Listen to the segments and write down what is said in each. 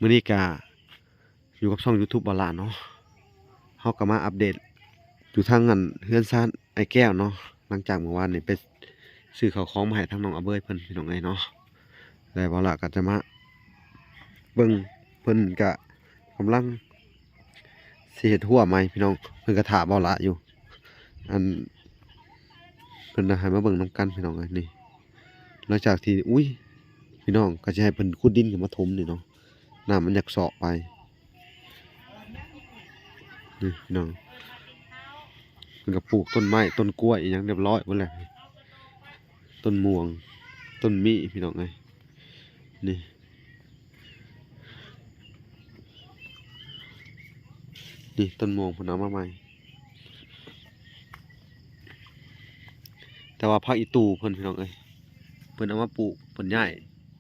มื้อนี้ก็อยู่กับช่อง YouTube บ่าวหลานเนาะเฮาก็มาอัปเดตอยู่ทางอันเรือนซ่านไอ้แก้วเนาะหลังจากเมื่อวานนี้ไปซื้อข้าวของมาให้ทางน้องอาเบยเพิ่นพี่น้องเอ้ยเนาะแล้วบ่าวหลานก็จะมาเบิ่งเพิ่นก็กำลังสิเฮ็ดหัวใหม่พี่น้องเพิ่นก็ท่าบ่าวหลานอยู่อันเพิ่นน่ะให้มาเบิ่งนำกันพี่น้องเอ้ยนี่หลังจากที่อุ๊ยพี่น้องก็สิให้เพิ่นขุดดินขึ้นมาถมนี่เนาะน้ำมันอยากเซาะไปนี่พี่น้องเพิ่นก็ปลูกต้นไม้ต้นกล้วยอิหยังเรียบร้อยหมดแล้วต้นม่วงต้นมีพี่น้องเอ้ยนี่ต้นม่วงเพิ่นเอามาใหม่แต่ว่าผักอีตูเพิ่นพี่น้องเอ้ยเพิ่นเอามาปลูกเพิ่นย้าย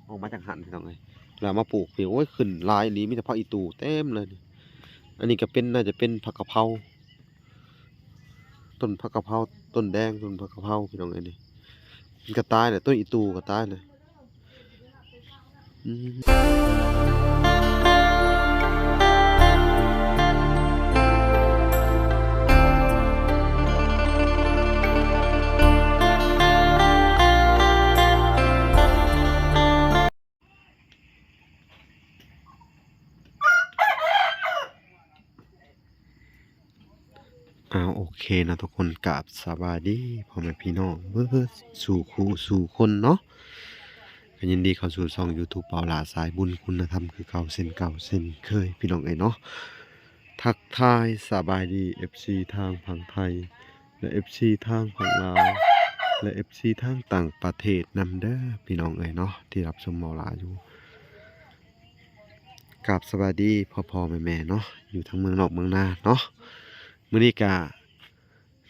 ออกมาจากหันพี่น้องเอ้ยแล้วมาปลูกพี่โอ้ยขึ้นหลายอีหลีมีแต่ผักอีตูเต็มเลยนี่อันนี้ก็เป็นน่าจะเป็นผักกะเพราต้นผักกะเพราต้นแดงต้นผักกะเพราพี่น้องเอ้ยนี่มันก็ตายแหละต้นอีตูก็ตายเลยอืมโอเคนะทุกคนกราบสบายดีพ่อแม่พี่น้องเบิดสู่คู่สู่คนเนาะก็ยินดีเข้าสู่ช่อง YouTube บ่าวหลาสายบุญคุณธรรมคือเก่าเช่นเคยพี่น้องเอ้ยเนาะทักทายสบายดี FC ทางฝั่งไทยและ FC ทางฝั่งลาวและ FC ทางต่างประเทศนำเด้อพี่น้องเอ้ยเนาะที่รับชมบ่าวหลาอยู่กราบสบายดีพ่อๆแม่ๆเนาะอยู่ทั้งเมืองนอกเมืองนาเนาะมื้อนี้ก็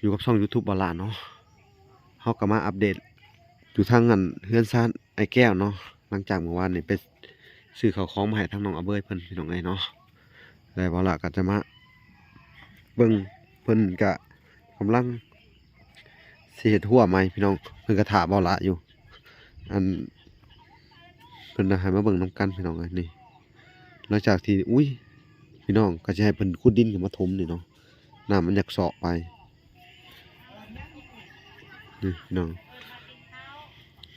อยู่กับช่อง YouTube บ่าวหลานเนาะเฮาก็มาอัปเดตอยู่ทางอันเรือนซ่านไอ้แก้วเนาะหลังจากเมื่อวานนี้ไปซื้อข้าวของมาให้ทางน้องอาเบยเพิ่นพี่น้องเอ้ยเนาะแล้วบ่าวหลานก็จะมาเบิ่งเพิ่นก็กำลังสิเฮ็ดหัวใหม่พี่น้องเพิ่นก็ท่าบ่าวหลานอยู่อันเพิ่นน่ะให้มาเบิ่งนำกันพี่น้องเอ้ยนี่หลังจากที่อุ๊ยพี่น้องก็สิให้เพิ่นขุดดินขึ้นมาถมนี่เนาะน้ำมันอยากเซาะไปนี่พี่น้อง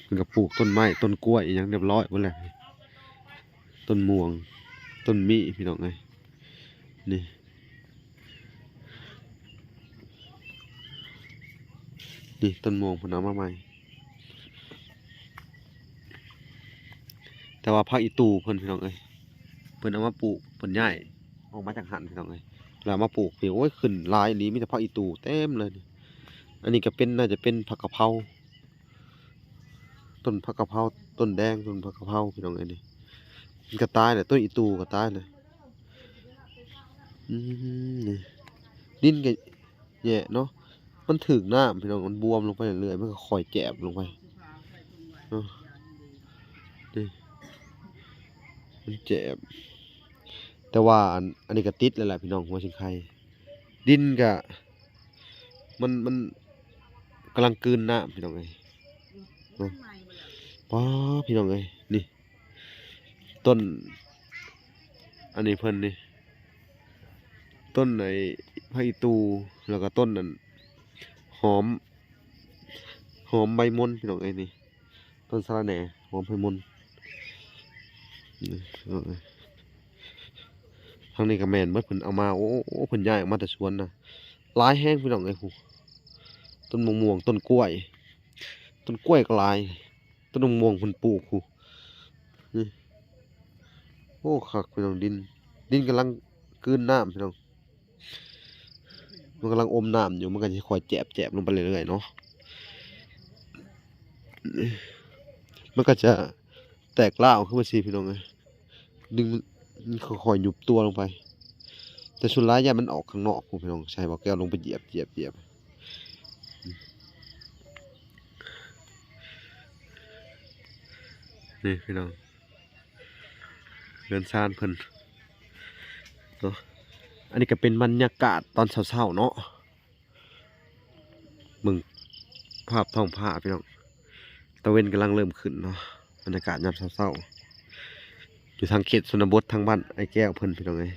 เพิ่นก็ปลูกต้นไม้ต้นกล้วยอิหยังเรียบร้อยหมดแล้วต้นม่วงต้นมีพี่น้องเอ้ยนี่ต้นม่วงเพิ่นเอามาใหม่แต่ว่าผักอีตูเพิ่นพี่น้องเอ้ยเพิ่นเอามาปลูกเพิ่นย้ายออกมาจากหันพี่น้องเอ้ยแล้วมาปลูกพี่โอ้ยขึ้นหลายอีหลีมีแต่ผักอีตูเต็มเลยนี่อันนี้ก็เป็นน่าจะเป็นผักกะเพราต้นผักกะเพราต้นแดงต้นผักกะเพราพี่น้องเอ้ยนี่มันก็ตายแหละต้นอีตูก็ตายเลยนี่ดินก็แย่เนาะมันถึกน้ำพี่น้องมันบวมลงไปเรื่อยๆมันก็ค่อยแกบลงไปเนาะนี่มันแจ็บแต่ว่าอันนี้ก็ติดแล้วแหละพี่น้องหัวชิงไข่ดินก็มันกำลังกลืนน้ำพี่น้องเอ้ยเนาะป๊าพี่น้องเอ้ยนี่ต้นอันนี้เพิ่นนี่ต้นไอ้ผักอีตูแล้วก็ต้นนั้นหอมใบมนพี่น้องเอ้ยนี่ต้นสะระแหน่หอมใบมนนี่พี่น้องเอ้ยทางนี้ก็แม่นเบิดเพิ่นเอามาโอ้เพิ่นย้ายออกมาแต่สวนน่ะหลายแฮงพี่น้องเอ้ยพู้ต้นมะม่วงต้นกล้วยก็หลายต้นมะม่วงเพิ่นปลูกพู้นี่โอ้คักพี่น้องดินกำลังกลืนน้ำพี่น้องมันกำลังอมน้ำอยู่มันก็สิค่อยแจบๆลงไปเรื่อยๆเนาะมันก็จะแตกร้าวขึ้นมาสิพี่น้องเอ้ยดึงมันค่อยๆยุบตัวลงไปแต่ส่วนหลายอย่างมันออกข้างนอกพู้พี่น้องใช้บ่าวแก้วลงไปเหยียบนี่พี่น้องเรือนซ่านเพิ่นเนาะอันนี้ก็เป็นบรรยากาศตอนเช้าๆเนาะมึงภาพท้องฟ้าพี่น้องตะเวนกำลังเริ่มขึ้นเนาะบรรยากาศยามเช้าๆ อยู่ทางเขตชนบททางบ้านไอ้แก้วเพิ่นพี่น้องเอ้ย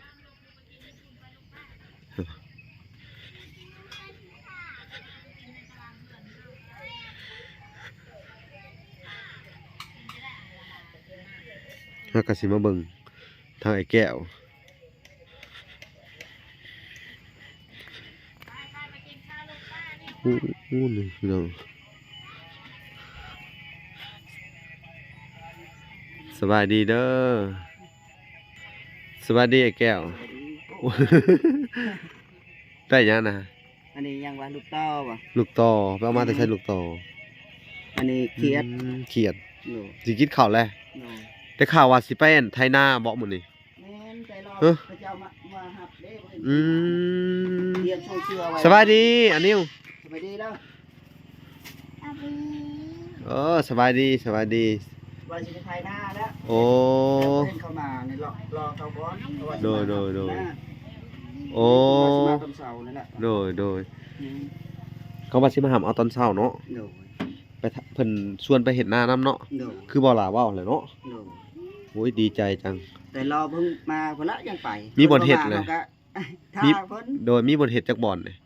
แล้วก็สิมาเบิ่งทางไอ้แก้วอู้นี่พี่น้องสบายดีเด้อสบายดีไอ้แก้ว ได้ยังนะ อันนี้ยังว่าลูกต่อบ่ ลูกต่อไปเอามาแต่ใช้ลูกต่อ อันนี้เขียด เขียด โน่ สิกินข้าวแล้ว โน่ ได้ข่าวว่าสิไปอั่นไทนาบ่มื้อนี้ แม่นใจรอ เอ้อ พระเจ้ามาหับเด้บ่เห็น อืม เรียนช่วงเชื่อไว้ สบายดีอันนิว สบายดีเด้อ สบายดีสบายดี ว่าสิไปไทยหน้าแล้ว โอ้ เพิ่นเข้ามาในรอเขาก่อนเพราะว่าสิ โดย มา โดยโดย หน้า โอ้ ว่าสิมาตอนเช้านั่นแหละ โดยโดย อืม เขาว่าสิมาหาเอาตอนเช้าเนาะ โดย ไปทะเพิ่นชวนไปเฮ็ดนานํเนาะ โดย คือบ่ล่ะเว้าแหละเนาะ โดย โอ้ยดีใจจัง แต่รอเพิ่งมาพุ่นละยังไป มีบ่อนเฮ็ดเลย พิ่นก็ถ้า มี เพิ่น โดยมีบ่เฮ็ดจักบ่อนนี่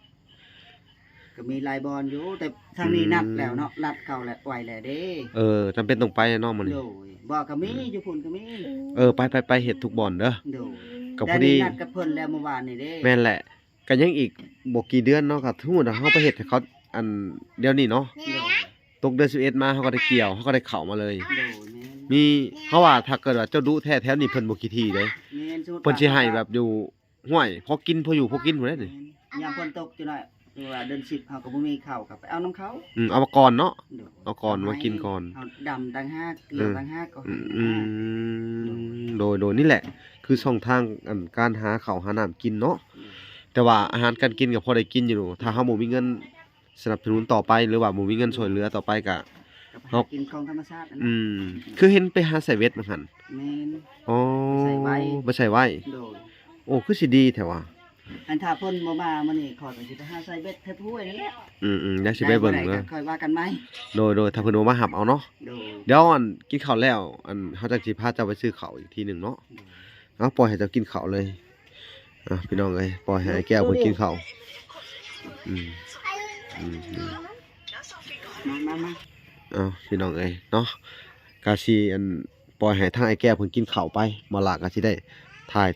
ก็มีลายบอลอยู่แต่ทางนี้นัดแล้วเนาะนัดเข้าแล้วไว้แล้วเด้ จำเป็นต้องไปเนาะมื้อนี้ โดยบอกก็มีอยู่พุ่นก็มี ไปเฮ็ดทุกบ่อนเด้อ โดย ก็พอดี แต่นี่นัดกับเพิ่นแล้วเมื่อวานนี่เด้ แม่นแหละก็ยังอีกบ่กี่เดือนเนาะครับสมมุติว่าเฮาไปเฮ็ดให้เขาอันเดี๋ยวนี้เนาะ โดย ตกเดือน11มาเฮาก็ได้เกี่ยวเฮาก็ได้เข้ามาเลย โดยแม่น มีเพราะว่าถ้าเกิดว่าเจ้าดุแท้แถวนี้เพิ่นบ่กี่ที่เด้ แม่นสมมุติ เพิ่นสิให้แบบอยู่ห้วยพอกินพออยู่พอกินพุ่นเด้นี่ ยามฝนตกจังหน่อยคือว่าเดือน10เฮาก็บ่มีข้าวก็ไปเอาน้ำเขา เอามาก่อนเนาะ โดย เอาก่อนมากินก่อน เอาดำต่างหากเกลือต่างหากก็ อืมโดยนี่แหละ คือช่องทางอันการหาข้าวหาน้ำกินเนาะแต่ว่าอาหารการกินก็พอได้กินอยู่ถ้าเฮาบ่มีเงินสนับสนุนต่อไปหรือว่าบ่มีเงินช่วยเหลือต่อไปก็ ก็ไปหากินของธรรมชาตินั่น อื น่ะ มคือเห็นไปหาใส่เวทมาหั่น แม่น อ๋อ ไปใส่ไว้ บ่ใส่ไว้ โดย โอ้คือสิดีแท้ว่ะ อันถ้าเพิ่นบ่มามื้อนี้ขอก็สิไปหาใส่เบ็ดเทพุ้ยนั่นแหละ เดี๋ยวสิไปเบิ่ง ด้ เด้อ ก็ค่อยว่ากันไหม โดยถ้าเพิ่นบ่มาหับเอาเนาะ โดย เดี๋ยวอันกินข้าวแล้วอันเฮาจังสิพาเจ้าไปซื้อข้าวอีกทีหนึงเนาะเอาปล่อยให้เจ้ากินข้าวเลยพี่น้องเอ้ยปล่อยให้ไอ้แก้วเพิ่นกินข้าวอืมอืม มา พี่น้องเอ้ยเนาะกาสิอันปล่อยให้ทางไอ้แก้วเพิ่นกินข้าวไปมาลากก็สิได้ถ่าย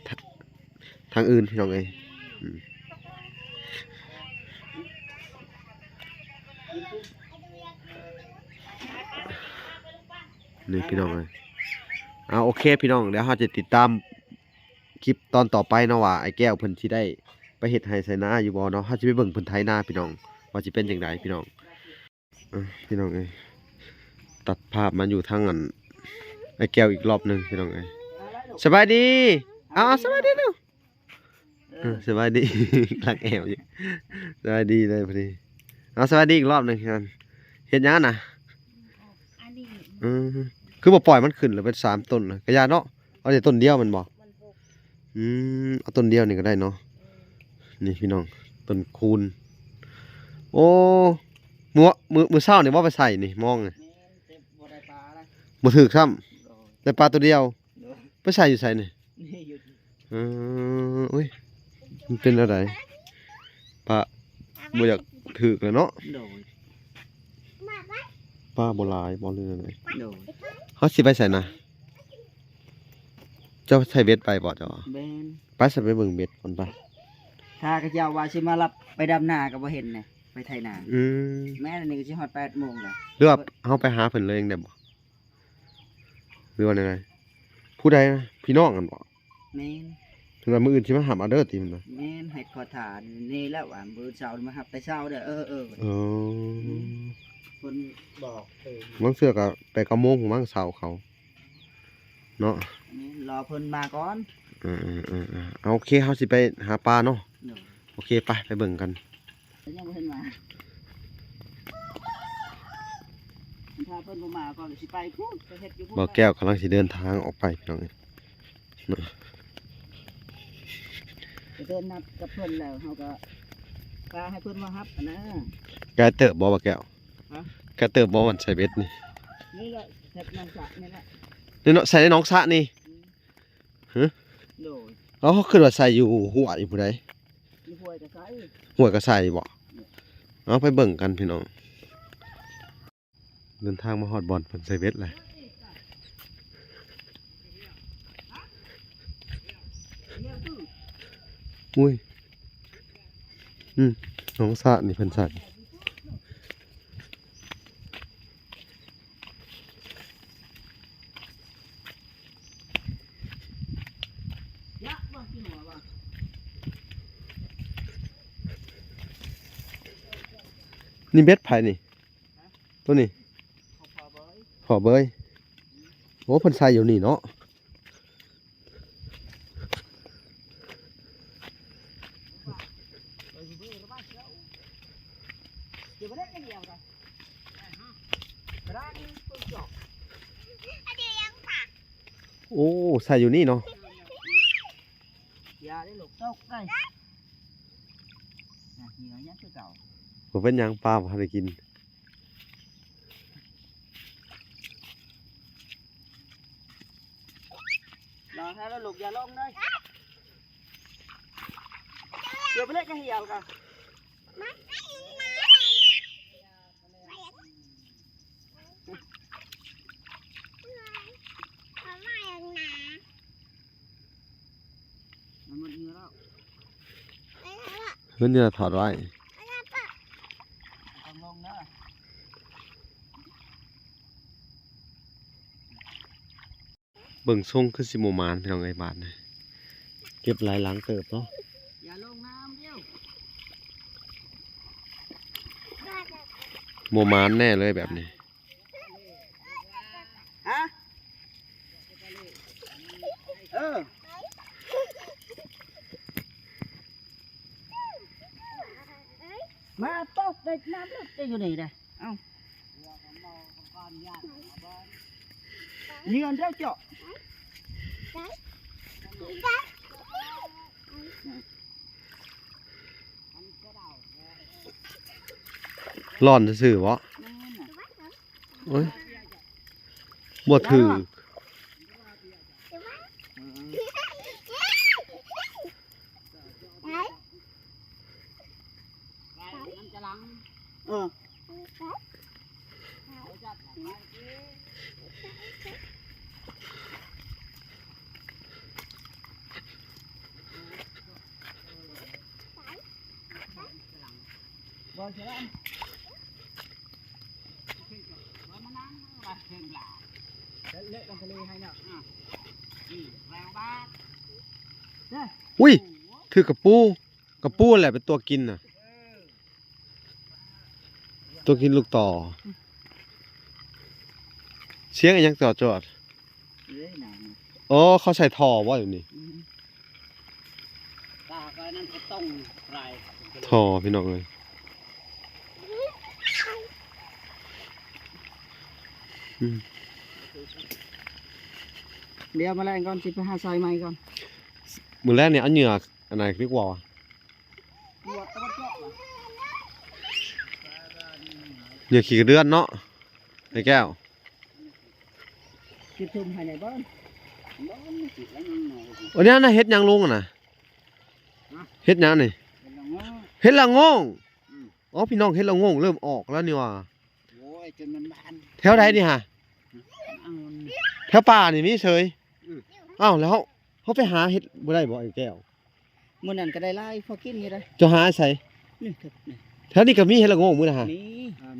ทางอื่นพี่น้องเอ้ยอืมนี่พี่น้องเอ้ยโอเคพี่น้องเดี๋ยวเราจะติดตามคลิปตอนต่อไปเนาะว่าไอ้แก้วเพิ่นสิได้ไปเฮ็ดไร่ไถนาอยู่บ่เนาะเราจะไปเบิ่งเพิ่นไถนาพี่น้องว่าสิเป็นจังไดพี่น้องพี่น้องเอ้ยตัดภาพมาอยู่ทางอันไอ้แก้วอีกรอบหนึงพี่น้องเอ้ยสบายดีสบายดีเด้อสบายดี รักแอวอยู่สบายดีเลยพอดีสบายดีอีกรอบหนึงกันเฮ็ดหยังน่ะคือบ่ปล่อยมันขึ้นแล้วเป็น3ต้นน่ะก็ย่าเนาะเอาแต่ต้นเดียวมันบ่เอาต้นเดียวนี่ก็ได้เนาะนี่พี่น้องต้นคูณโอ้มื้อเช้านี่บ่ไปใส่นี่มองนี่ บ่ได้ปลานะ บ่ถูกซ้ำ โดย ได้ปลาตัวเดียว โดย ไปใส่อยู่ไสนี่ นี่อยู่ อุ้ยมันเป็นอะไรปลาบ่อยากถูกแล้วเนาะ โดย ปลาบ่หลายบ่เรือเลย โดย เฮาสิไปใส่นะเจ้าใส่เบ็ดไปบ่เจ้า แม่น ไปสิไปเบิ่งเบ็ดก่อนไป ถ้าเขาเจ้าว่าสิมารับไปดำนาก็บ่เห็นน่ะไปไถนา แม่นนี่ก็สิฮอด8 โมงแล้ว หรือว่าเฮาไปหาเพิ่นเลยเองได้บ่หรือว่าไดผู้ใดนะพี่น้องกันบ่ แม่น ถึงว่ามื้ออื่นสิมาหาเอาเด้อติมันบ่ แม่นให้ขอทานนี่แล้วว่ามื้อเช้ามารับแต่เช้าเด้อเออ อ๋อ เพิ่นบอกบางเทื่อก็ไป9โมงบางเช้าเขาเนาะ แม่นรอเพิ่นมาก่อน เอาโอเคเฮาสิไปหาปลาเนาะ โดย โอเคไปเบิ่งกัน ยังบ่เห็นมาถ้าเพิ่นบ่มาก็สิไปพูดไปเฮ็ดอยู่พูด บ่าวแก้วกำลังสิเดินทางออกไปพี่น้องเอ้ย ไปเดินนัดกับเพิ่นแล้วเฮาก็พาให้เพิ่นมารับนะ แกเติบบ่าวแก้ว ฮะ แกเติบบ่มันใส่เบ็ดนี่ นี่แหละเฮ็ดน้ำสระนี่แหละ นี่เนาะใส่ในหนองสระนี่ ฮะ โดย เอาเขาขึ้นว่าใส่อยู่หัวอยู่ผู้ใด มีห้วยก็ใส่ หัวก็ใส่บ่เอาไปเบิ่งกันพี่น้องเดินทางมาฮอดบอลเพิ่นใส่เวทเลยอุ้ยน้องสะนี่เพิ่นใส่นี่เบ็ดไผนี่ตัวนี้ขอเบยโอ้เพิ่นใส่อยู่นี่เนาะโอ้ใส่อยู่นี่เนาะ ยาได้ลูกตกได้เหนียวยังคือเก่า บ่เป็นหยังปลาบ่ทันได้กิน รอให้แล้วลูกอย่าลงเลยเดี๋ยวไปเล่นกันเหี่ยวกันมันหมดเหงื่อแล้ว เพิ่นจะถอดไว้ ต้องลงนะ เบิ่งทรงคือสิบ่มานพี่น้องไอ้บาดนี่เก็บหลายหลังเติบเนาะ อย่าลงน้ำเดียว บ่มานแน่เลยแบบนี้ ฮะมาตกเด็กน้ำลึกจะอยู่นี่ได้เอ้าเงินเท่าเจาะ ร้อนซื่อๆบ่โอ้ยบ่ถืออุ้ยถือกระปูแหละเป็นตัวกินน่ะตัวกินลูกต่อเสียงอีหยังจอดอ๋อเขาใส่ท่อบ่อยู่นี่ ตาก็นั่นก็ต้องไร ท่อพี่น้องเอ้ยเดี๋ยวมาแรงก่อนสิไปหาซอยใหม่ก่อน มื้อแรกเนี่ยเอาเหงื่ออันไหนดีกว่า ปวดตะวันเจาะ เหงื่อขี้กระเดือนเนาะไอ้แก้ว คิดทุ่มให้ไหนบ้างบ้างติดแล้วยังไง อันนี้น่ะเฮ็ดหยังลุงอ่ะน่ะเฮ็ดหยังนี่เฮ็ดละโงงอ๋อพี่น้องเฮ็ดละโงงเริ่มออกแล้วนี่ว่า โอ้ยจนมันบาน แถวใดนี่ฮะแถวป่านี่มีเฉยอ้าวแล้วเขาไปหาเฮ็ดบ่ได้บ่ไอ้แก้ว มื้อนั้นก็ได้ไล่พอกินอยู่ได้ เจะหาใส่ นี่ครับนี่ แถวนี้ก็มีเฮ็ดละโงงมื้อนะฮะ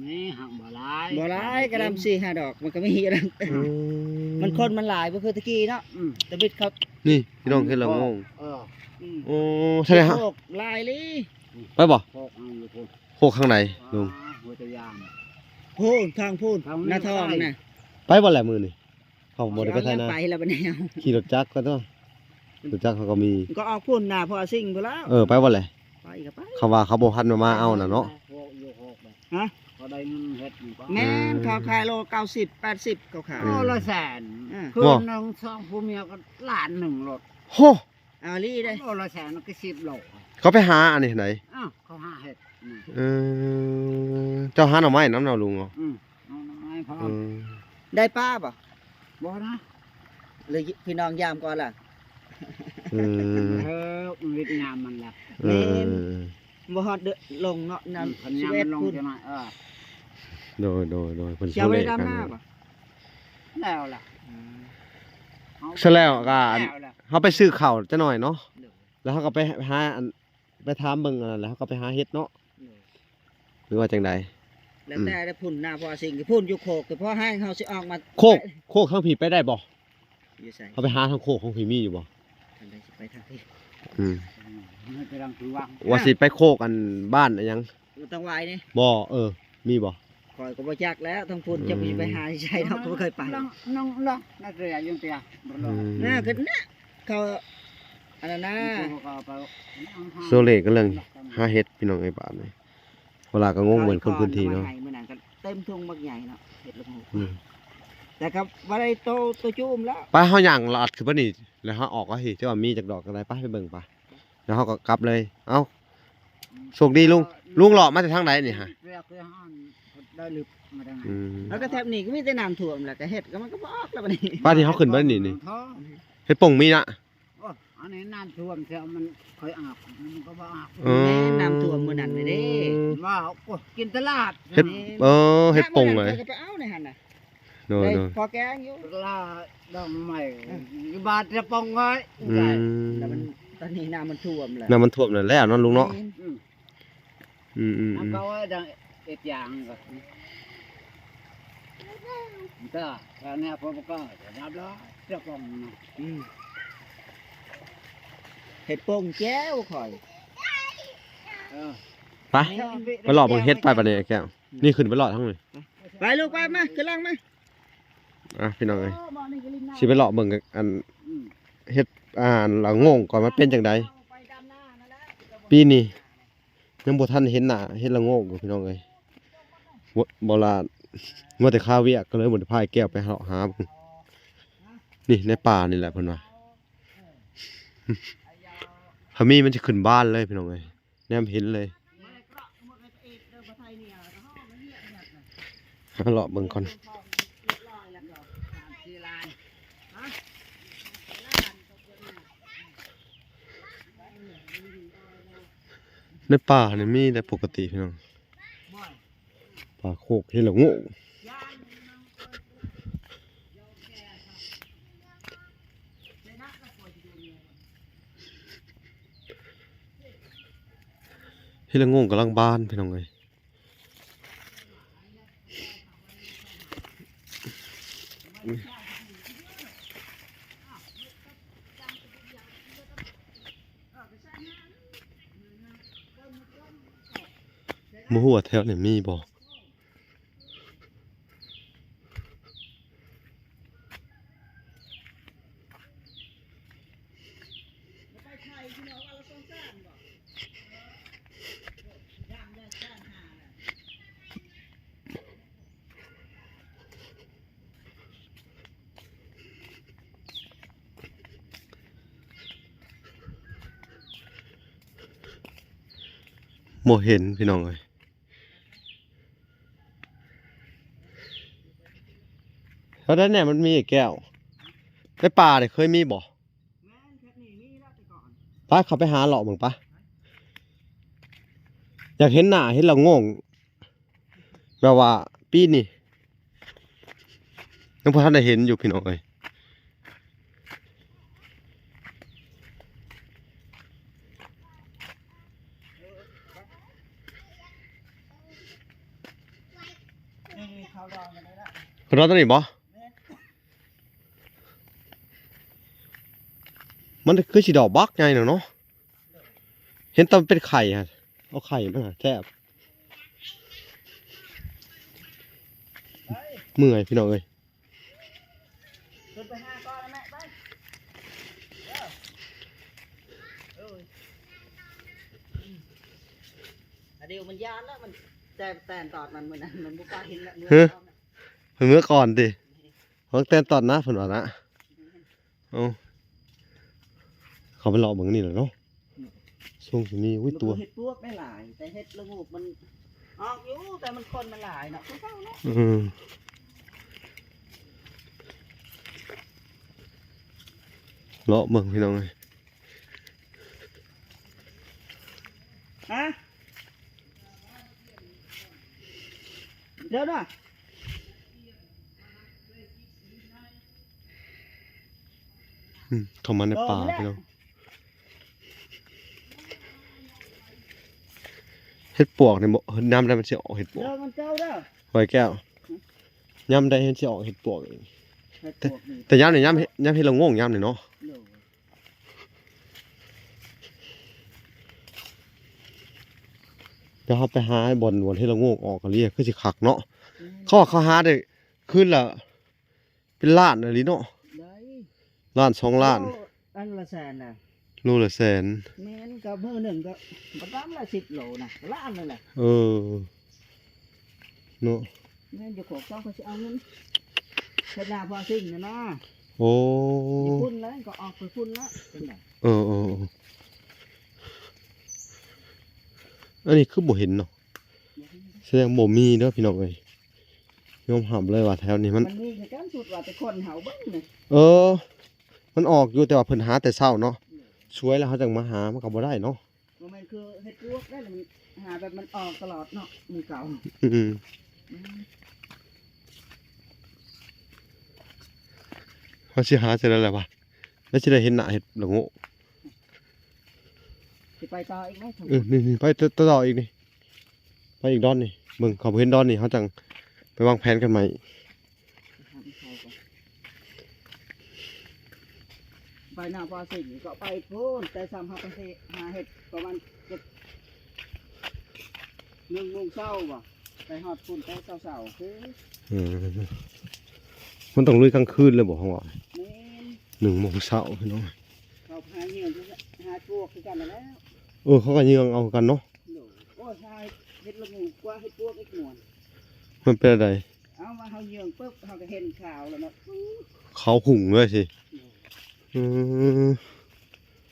นี่หักบ่หลายบ่หลายกระดำ4-5ดอกมันก็ไม่เหี่ยวมันคนมันหลายบ่คือตะกี้เนาะตะบิดครับ นี่พี่น้องเฮ็ดละโงง โอ้ใช่ ใช่ ฮะ ลายเลย ไปบ่ โคกเอาอยู่พุ่น โคกข้างในลุง หัวตะยามพูนทางพูนหน้าทองน่ะ ไปบ่แหละมื้อนี่เขาบ่ได้ไปไทยนะ ไปแล้วบัดนี้ ขี่รถจักรก็ต้องรถจักรเขาก็มี ก็ออกพุ่นน่ะพอสิ่งไปแล้ว ไปบ่แหละ ไปก็ไป เขาว่าเขาบ่ทันมาเอาน่ะเนาะ ฮะ เขาได้เงินเฮ็ดนี่ก็ แม่นเขาขายโล90 80เขาขาย โลละแสน คืนหนึ่งสองผู้เมียก็ล้านหนึ่งรถ โห เอาลี่ได้ โลละแสนก็10 โล เขาไปหาอันนี้ไหน อ้าวเขาหาเฮ็ดนี่ เจ้าหาหน่อไม้น้ำเนาลุงเหรอ เอาไม้พอ ได้ป้าป่ะ บ่นะ เลยพี่น้องยามก่อนล่ะ เออ วิทยามมันละ เออ บ่ฮอดเด้อลงเนาะนั่น พันยามมันลง พุ่น จะมาโดยเพิ่น เจ้า โซ บ่ เล ได้ กัน ดำหน้าบ่ แล้วล่ะ ซะแล้วก็เฮาไปซื้อข้าวจะหน่อยเนาะแล้วเฮาก็ไปหาอันไปถามเบิ่งอันนั้นแล้วเฮาก็ไปหาเฮ็ดเนาะหรือว่าจังได แล้วแต่ได้พุ่นหน้าพอสิ่งที่พุ่นอยู่โคกแต่พอให้เฮาสิออกมา โคกข้างผีไปได้บ่ อยู่ไส เฮาไปหาทางโคกของผีมีอยู่บ่ ทางใดสิไปทางที่ อืม ไม่ไปรังคือวัง ว่าสิไปโคกอันบ้านอะหยัง ต้องไหวนี่ บ่มีบ่ คอยก็บ่จักแล้วทั้งพุ่นจะไปหาใช้เนาะก็บ่เคยไป น้องน่าจะยังเตียบ่ลง น่าก็น่ะเขาอันนั้นนะ โซเลก็เรื่องหาเฮ็ดพี่น้องไอ้บ้านนี่เวลาก็งงเหมือนคนพื้นที่เนาะ มื้อนั้นก็เต็มทุ่งบักใหญ่เนาะเฮ็ดละโงก อืม แต่ครับบ่ได้โตจุ่มแล้ว ไปเฮาย่างลัดคือบ่นี่แล้วเฮาออกก็สิจะว่ามีจักดอกอะไรไปเบิ่งไปแล้วเฮาก็กลับเลยเอ้าโชคดีลุงหล่อมาจากทางไหนนี่ฮะ เรียกห้านได้ลึกมาได้ไง แล้วก็แถบนี้ก็มีแต่น้ำท่วมแหละก็เฮ็ดก็มันก็บ่ออกแล้วบัดนี้ ป้าที่เฮาขึ้นบ่ได้นี่ ท้อ เฮ็ดป่งมีนะ อันนี้น้ำท่วมเสียมันเคยอาบมันก็บ่อาบ เออ แม่น้ำท่วมมื้อนั้นเลยเด้ ว่ากินตลาด เฮ็ดเฮ็ดป่งเลย ก็ไปเอาในหั่นน่ะ โด ได้ ย พอแกงอยู่ ตลาดดอกไม้บาทจะปองไว้ อืม แล้วมันตอนนี้น้ำมันท่วมแล้ว น้ำมันท่วมนั่นแหละเนาะลุงเนาะอืม น้ำก็ว่าดังเอ็ดอย่างก็ก็แล้วเนี่ยพอก็จะรับแล้วจะปอง อืมเฮ็ดโป่งแก้วข่อย ไปไปหลอกเบิ่งเฮ็ดไปบัดนี้แก้วนี่ขึ้นไปหลอกทั้งเลย ไปลูกไปมาขึ้นล่างมา พี่น้องเอ้ยสิไปหลอกเบิ่งอันเฮ็ดละงงก่อนมันเป็นจังไดปีนี้ยังบ่ทันเห็นหน้าเฮ็ดละงงอยู่พี่น้องเอ้ยบ่ลาว่าแต่ข้าวเวียกก็เลยบ่ได้พาแก้วไปหาเบิ่งนี่ในป่านี่แหละเพิ่นว่าถ้ามีมันจะขึ้นบ้านเลยพี่น้องเอ้ยแนมเห็นเลยหาเลาะเบิ่งก่อนในป่านี่มีแต่ปกติพี่น้องป่าโคกเฮ็ดละโงกเฮ็ดละโงกกำลังบานพี่น้องเอ้ยบ่ฮู้ว่าแถวนี้มีบ่บ่เห็นพี่น้องเอ้ยแล้วด้านเนี่ยมันมีไอ้แก้วในป่าเนี่ยเคยมีบ่ไปเขาไปหาเลาะมึงปะอยากเห็นหน้าเห็นละโงงแบบว่าปีนี่ยังพอท่านได้เห็นอยู่พี่น้องเอ้ยคุณรอตัวนี้บ่มันคือสีดอกบักไงเนาะเห็นตอนเป็นไข่ฮะเอาไข่มาแทบเมื่อยพี่น้องเอ้ย ขึ้นไปหาก่อนแม่ไปเดี๋ยวมันยานแล้วมันแต่ตอดมันเหมือนนั้นมันบุกล้าเห็นแล้ว เมื่อก่อนดิเพิ่งแต่ตอนนะเพิ่นว่านะเอาเขาไปหลอกเบิ่งนี่แหละเนาะช่วงสิมีอุ้ยตัว เห็ดพวกไม่หลายแต่เห็ดละงูกมันออกอยู่แต่มันคนมันหลายเนาะคุณเจ้าเนาะ อืม เลาะเบิ่งพี่น้องเอ้ย ฮะเดี๋ยวนะ เข้ามาในป่าพี่น้องเฮ็ดปวกเนี่ยบ่น้ำได้มันสิออกเฮ็ดปวก เดี๋ยวมันเจ้าเด้อ หอยแก้วย่ำได้เห็นสิออกเฮ็ดปวกเอง เฮ็ดพวกนี่ แต่ย่ำนี่ย่ำเฮ็ดละโงงย่ำนี่เนาะ โดย เดี๋ยวเฮาไปหาไอ้บ่อนเฮ็ดละโงงออกก็เรียกคือสิคักเนาะเขาว่าเขาหาได้คืนละเป็นล้านอะลิเนาะ ได้ ล้าน2ล้าน อันละแสนน่ะ โลละแสน แม่นกับมือหนึ่งก็ประมาณละ10 โลน่ะล้านเลยแหละ เออเนาะ แม่นจะขอเจ้าเขาสิเอาเงินเฮ็ดหน้าพอสิ่งน่ะนะ โอ้ สิพุ่นแล้วก็ออกไปพุ่นละเป็นไง เอออันนี้คือบ่เห็นเนาะแสดงบ่มีเด้อพี่น้องเอ้ยยอมรับเลยว่าแถวนี้มัน มีในการสุดว่าแต่คนเฮาเบิ่งนี่ เออ มันออกอยู่แต่ว่าเพิ่นหาแต่เช้าเนาะช่วยแล้วเขาจังมาหามันก็บ่ได้เนาะ บ่แม่นคือเฮ็ดพวกได้แล้วมันหาแบบมันออกตลอดเนาะมือเก่า อืมเขาสิหาเสร็จแล้วแหละวะแล้วสิได้เห็นหน้าเห็ดละโงก สิไปต่ออีกไหมทั้ง นี่ไปต่ออีกนี่ไปอีกดอนนี่มึงเขาบ่เห็นดอนนี่เขาจังไปวางแผนกันใหม่ ไปหน้าพอสิ่งก็ไปพุ่นแต่ซ้ำเฮาไปหาเฮ็ดประมาณ1 โมงเช้าบ่ไปฮอดพุ่นแต่เช้าๆคือ เออมันต้องลุยกลางคืนเลยบอกเขาว่า แม่น 1 โมงเช้าพี่น้อง เขาหาเหยื่อคือหาพวกคือกันนั่นแหล้ว เขาก็ยืงเอากันเนาะ โอ้ยหาเฮ็ดละงูกว่าเฮ็ดพวกอีกหน่วย มันเป็นอะไร เอามาเฮาเหยื่อปุ๊บเฮาก็เห็นข่าวแล้วเนาะ เขาหุ่งเลยสิ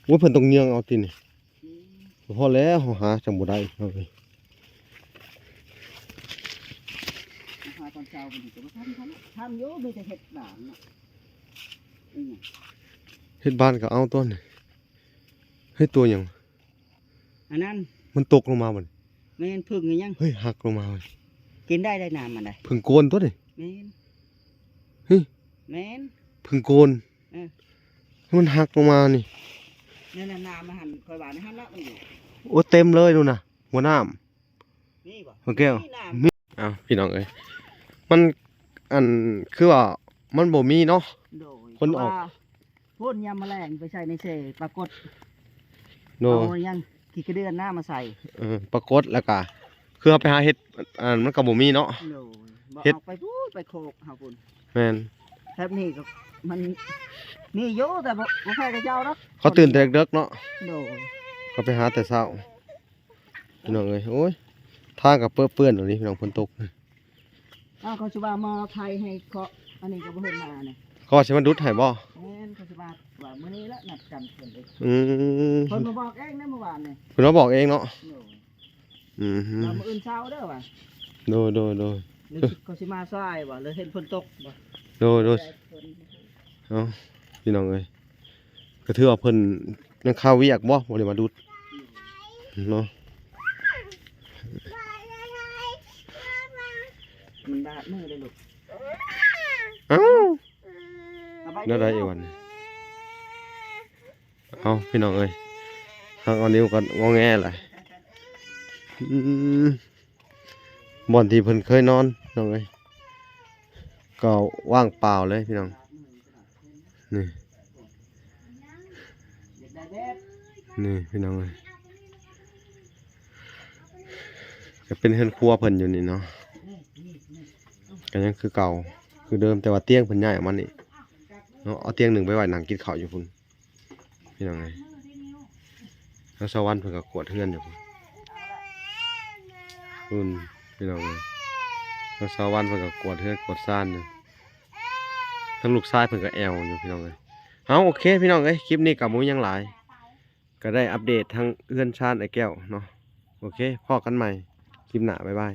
ว่าเพิ่นต้องยืงเอาตินี่พอแล้วเขาหาจังบ่ได้เอาเลย หาตอนเช้ามันก็บ่ทำอยู่มีแต่เฮ็ดบ้านเนาะอือ เฮ็ดบ้านก็เอาต้นเฮ้ยตัวหยัง อันนั้น มันตกลงมาบ่ แม่นพึ่งอีหยัง เฮ้ยหักลงมาเว้ย กินได้น้ำมันได้ เพิ่งโกนตัวนี่ แม่น เฮ้ย แม่น เพิ่งโกน เออ มันหักลงมานี่ นั่นน่ะน้ำมันหันคอยว่าในหันละมันอยู่ โอ้เต็มเลยดูนะหัวน้ำ นี่บ่ โอเคเหรอ นี่น้ำ อ้าวพี่น้องเอ้ยมันอันคือว่ามันบ่มีเนาะ โดย คนออก พ่นยาแมลงไปใส่ในเสปรากฏ โด เอายังขี้กระเดือนหน้ามาใส่ ปรากฏแล้วก็คือเอาไปหาเฮ็ดอันมันก็บ่มีเนาะ โดยบ่ เฮ็ด เอาไปพูดไปโคกเฮาพุ่น แม่น แทบนี่ก็มันมีอยู่แต่บ่แพ้กับเจ้าดอก เขาตื่นแต่เด็กๆเนาะ โดย เขาไปหาแต่เช้าพี่น้องเอ้ยโอ้ยทางก็เปื้อนๆตรงนี้พี่น้องฝนตก อ้าวเขาสิว่ามาไทยให้เคาะอันนี้ก็บ่เห็นมาเนี่ย เขาสิมาดุดให้บ่ แม่นเขาสิว่ามื้อนี้ละนัดกันเพิ่นเอง อืม เพิ่นมาบอกเองนะเมื่อวานนี่ เพิ่นมาบอกเองเนาะ โดย อืม ว่ามื้ออื่นเช้าเด้อว่ะ โดย หรือเขาสิมาซอยบ่หรือเห็นฝนตกบ่ เอ้าพี่น้องเอ้ยก็ถือว่าเพิ่นยังข้าวเวียกบ่ได้มาดุดเนาะ มันดาดมือเลยลูก เอ้า เอาไป แล้วได้อีกวันเอาพี่น้องเอ้ยทางอันนี้ก็งอแงแหละบ่อนที่เพิ่นเคยนอนน้องเอ้ยก็ว่างเปล่าเลยพี่น้องนี่ ได้แบบ นี่พี่น้องเอ้ยก็เป็นเฮือนครัวเพิ่นอยู่นี่เนาะก็ยังคือเก่าคือเดิมแต่ว่าเตียงเพิ่นย้ายออกมานี่เนาะเอาเตียงหนึ่งไปไว้นั่งกินข้าวอยู่พุ่นพี่น้องเอ้ยแล้วสวรรค์เพิ่นก็กวาดเฮือนอยู่พุ่นพี่น้องเอ้ยแล้วสวรรค์เพิ่นก็กวาดเฮือนกวาดซ่านอยู่ทั้งลูกชายเพิ่นก็แอวอยู่พี่น้องเอ้ยเอาโอเคพี่น้องเอ้ยคลิปนี้ก็บ่มีหยังหลายก็ได้อัปเดตทั้งเฮือนชาญไอ้แก้วเนาะโอเคพอกันใหม่คลิปหน้าบ๊ายบาย